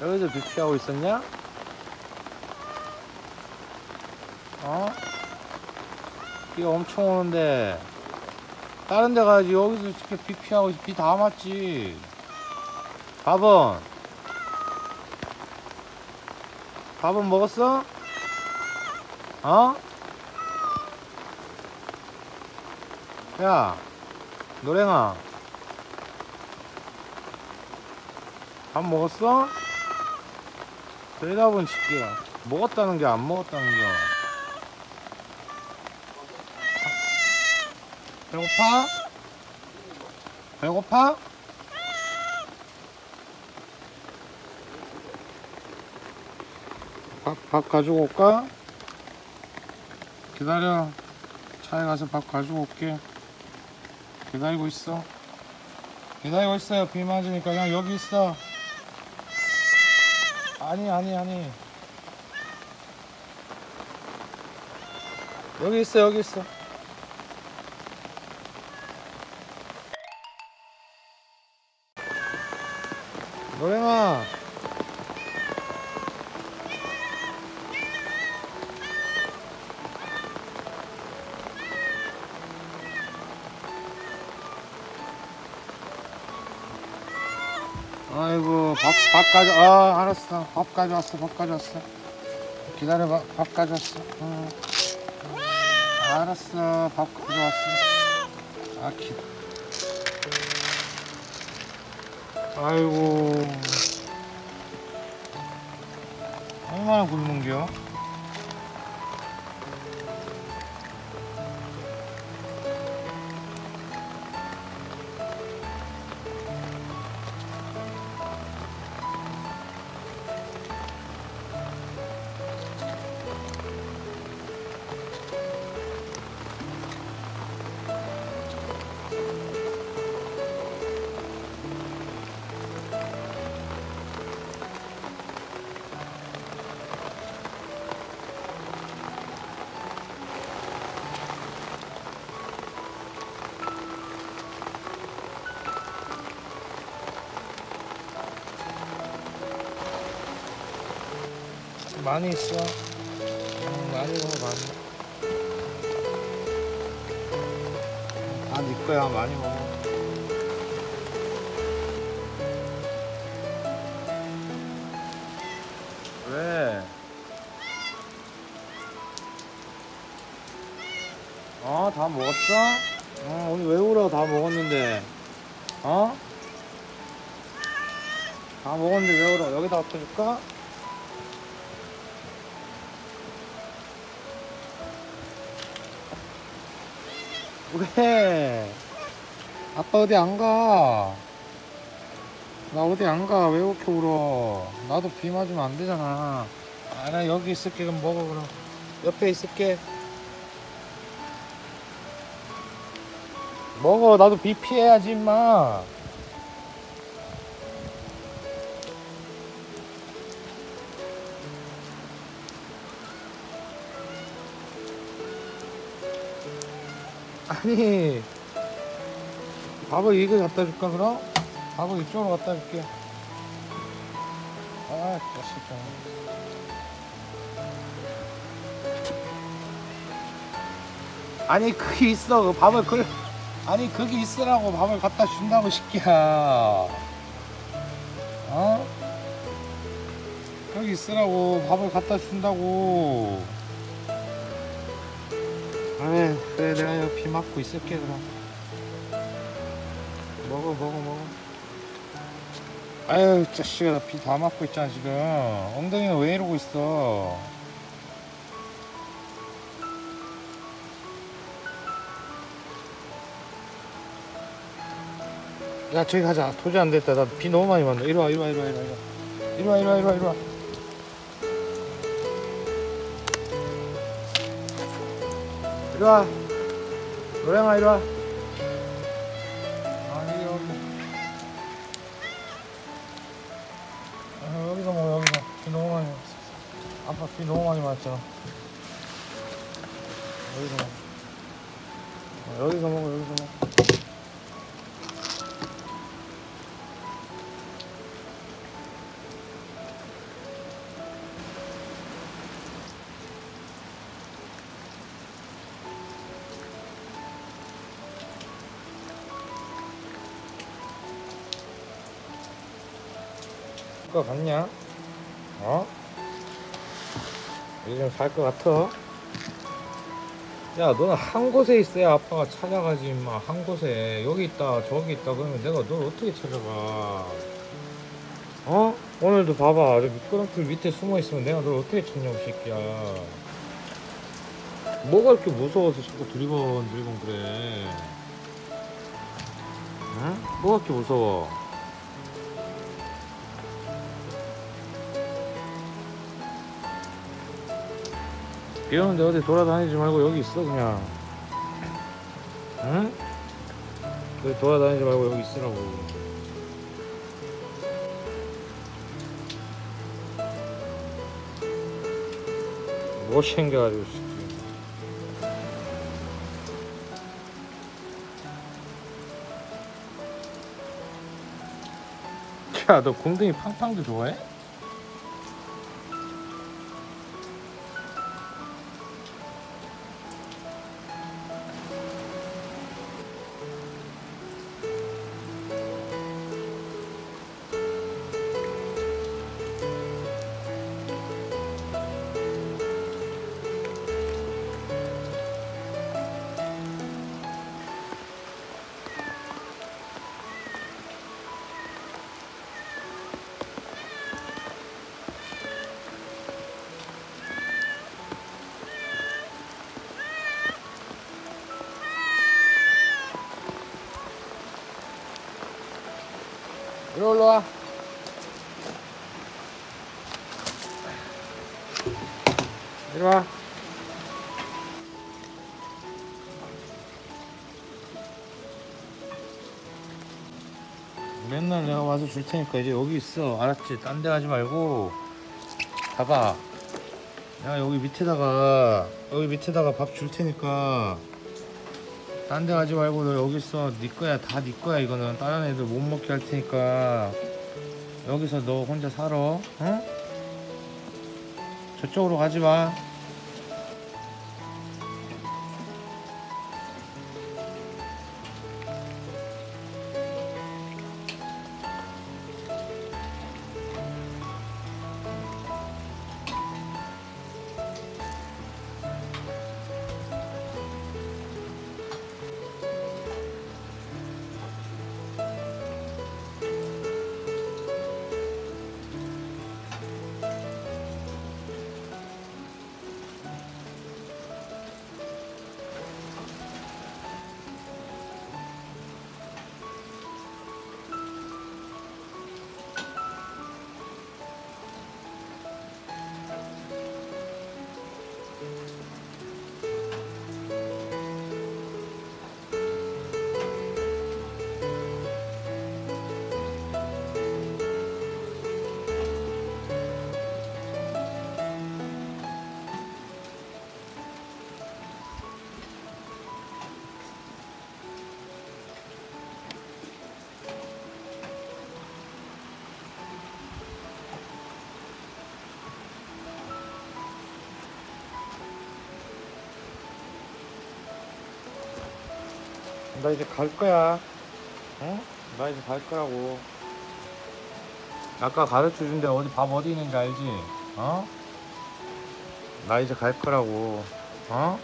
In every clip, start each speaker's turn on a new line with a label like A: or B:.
A: 여기서 비 피하고 있었냐? 어? 비가 엄청 오는데 다른 데 가야지. 여기서 이렇게 비 피하고 비 다 맞지. 밥은? 밥은 먹었어? 어? 야, 노랭아, 밥 먹었어? 대답은 지키라. 먹었다는 게 안 먹었다는 게. 배고파? 배고파? 밥 가지고 올까? 기다려. 차에 가서 밥 가지고 올게. 기다리고 있어. 기다리고 있어요. 비 맞으니까 그냥 여기 있어. 아니. 여기 있어, 여기 있어. 노랭아. 아이고, 밥 알았어. 밥 가져왔어. 기다려봐. 밥 가져왔어. 알았어. 밥 가져왔어. 아이고. 얼마나 굶는겨? 많이 있어. 많이 먹어, 많이. 다 네 거야. 많이 먹어. 왜? 다 먹었어? 오늘 왜 울어? 다 먹었는데. 다 먹었는데 왜 울어? 여기다 갖다 줄까? 왜? 아빠 어디 안 가? 나 어디 안 가? 왜 이렇게 울어? 나도 비 맞으면 안 되잖아. 나 여기 있을게. 그럼 먹어. 그럼 옆에 있을게. 먹어. 나도 비 피해야지 임마. 아니, 밥을 이거 갖다 줄까 그럼? 밥을 이쪽으로 갖다 줄게. 자식아. 아니, 그게 있어. 그 밥을 아니, 그게 있으라고 밥을 갖다 준다고, 새끼야. 거기 있으라고 밥을 갖다 준다고. 그래, 내가 여기 비 맞고 있을게. 그럼 먹어. 아유, 자식아, 나 비 다 맞고 있잖아 지금. 엉덩이가 왜 이러고 있어? 야, 저기 가자. 도저히 안 됐다. 나 비 너무 많이 맞는다. 이리 와. 이리 와. 노랭아, 이리 와. 여기서 먹어. 비 너무 많이 맞았어. 아빠 비 너무 많이 맞았잖아. 여기서 먹어. 것 같냐? 어? 요즘 살 것 같아? 야, 너는 한 곳에 있어야 아빠가 찾아가지, 임마. 한 곳에. 여기 있다, 저기 있다. 그러면 내가 널 어떻게 찾아가? 어? 오늘도 봐봐. 저 미끄럼틀 밑에 숨어 있으면 내가 널 어떻게 찾냐고, 새끼야. 뭐가 이렇게 무서워서 자꾸 두리번두리번 그래? 응? 뭐가 이렇게 무서워? 비 오는데 어디 돌아다니지 말고 여기 있어, 그냥. 응? 여기 돌아다니지 말고 여기 있으라고. 못생겨가지고. 야, 너 궁둥이 팡팡도 좋아해? 이리 올라와. 이리 와. 맨날 내가 와서 줄 테니까 이제 여기 있어. 알았지? 딴 데 가지 말고. 봐봐. 내가 여기 밑에다가 밥 줄 테니까 딴 데 가지 말고 너 여기 있어. 네 거야. 다 네 거야. 이거는 다른 애들 못 먹게 할 테니까 여기서 너 혼자 살아. 응? 저쪽으로 가지 마. 나 이제 갈 거야. 응? 나 이제 갈 거라고. 아까 가르쳐 준 데 어디 밥 어디 있는지 알지? 어? 나 이제 갈 거라고. 어?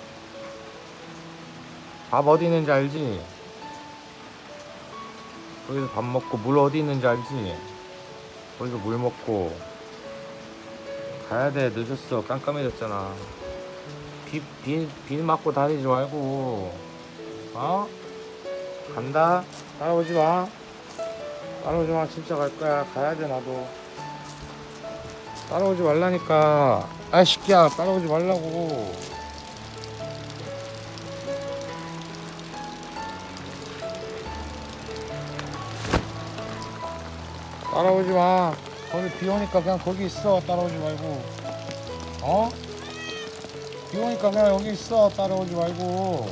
A: 밥 어디 있는지 알지? 거기서 밥 먹고 물 어디 있는지 알지? 거기서 물 먹고 가야 돼. 늦었어. 깜깜해졌잖아. 비 맞고 다니지 말고. 어? 간다. 따라오지 마. 따라오지 마. 진짜 갈 거야. 가야 돼. 나도 따라오지 말라니까. 아 새끼야, 따라오지 말라고. 따라오지 마. 거기 비 오니까 그냥 거기 있어. 따라오지 말고. 어? 비 오니까 그냥 여기 있어. 따라오지 말고.